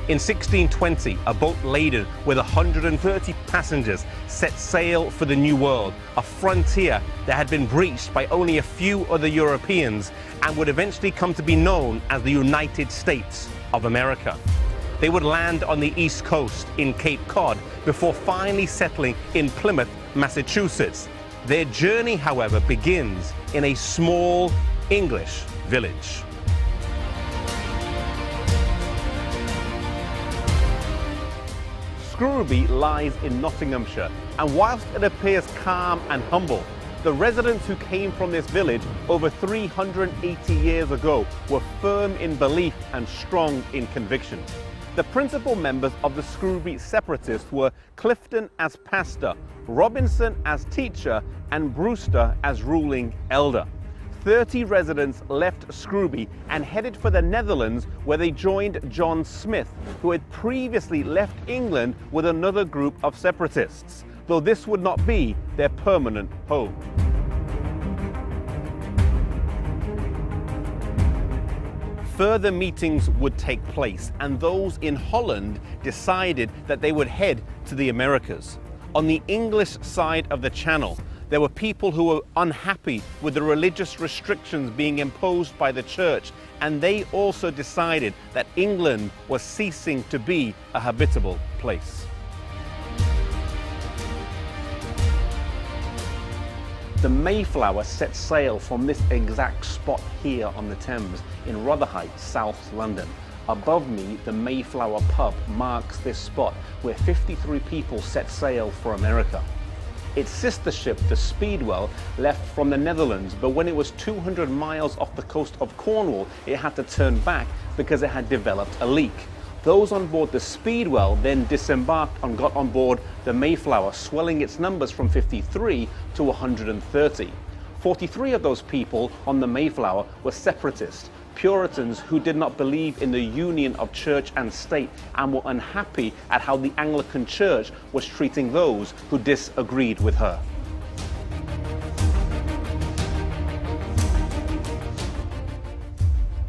In 1620, a boat laden with 130 passengers set sail for the New World, a frontier that had been breached by only a few other Europeans and would eventually come to be known as the United States of America. They would land on the East Coast in Cape Cod before finally settling in Plymouth, Massachusetts. Their journey, however, begins in a small English village. Scrooby lies in Nottinghamshire, and whilst it appears calm and humble, the residents who came from this village over 380 years ago were firm in belief and strong in conviction. The principal members of the Scrooby separatists were Clifton as pastor, Robinson as teacher, and Brewster as ruling elder. 30 residents left Scrooby and headed for the Netherlands, where they joined John Smith, who had previously left England with another group of separatists, though this would not be their permanent home. Further meetings would take place, and those in Holland decided that they would head to the Americas. On the English side of the Channel, there were people who were unhappy with the religious restrictions being imposed by the church, and they also decided that England was ceasing to be a habitable place. The Mayflower set sail from this exact spot here on the Thames in Rotherhithe, South London. Above me, the Mayflower pub marks this spot where 53 people set sail for America. Its sister ship, the Speedwell, left from the Netherlands, but when it was 200 miles off the coast of Cornwall, it had to turn back because it had developed a leak. Those on board the Speedwell then disembarked and got on board the Mayflower, swelling its numbers from 53 to 130. 43 of those people on the Mayflower were separatists, Puritans who did not believe in the union of church and state and were unhappy at how the Anglican Church was treating those who disagreed with her.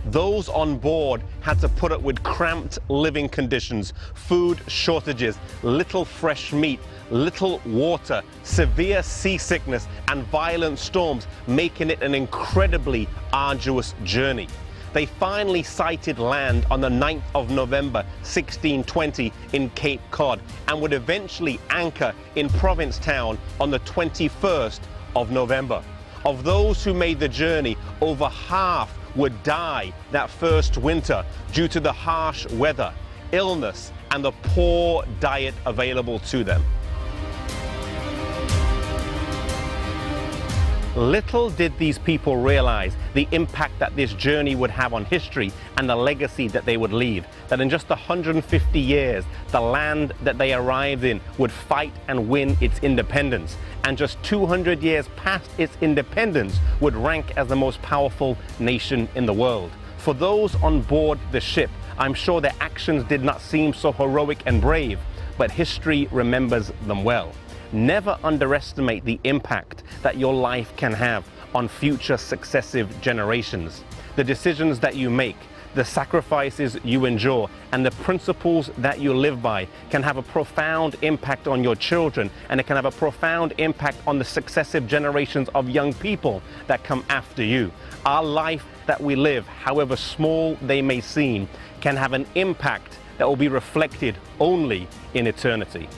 Those on board had to put up with cramped living conditions, food shortages, little fresh meat, little water, severe seasickness, and violent storms, making it an incredibly arduous journey. They finally sighted land on the 9th of November 1620 in Cape Cod and would eventually anchor in Provincetown on the 21st of November. Of those who made the journey, over half would die that first winter due to the harsh weather, illness, and the poor diet available to them. Little did these people realize the impact that this journey would have on history and the legacy that they would leave. That in just 150 years, the land that they arrived in would fight and win its independence. And just 200 years past its independence would rank as the most powerful nation in the world. For those on board the ship, I'm sure their actions did not seem so heroic and brave, but history remembers them well. Never underestimate the impact that your life can have on future successive generations. The decisions that you make, the sacrifices you endure, and the principles that you live by can have a profound impact on your children, and it can have a profound impact on the successive generations of young people that come after you. Our life that we live, however small they may seem, can have an impact that will be reflected only in eternity.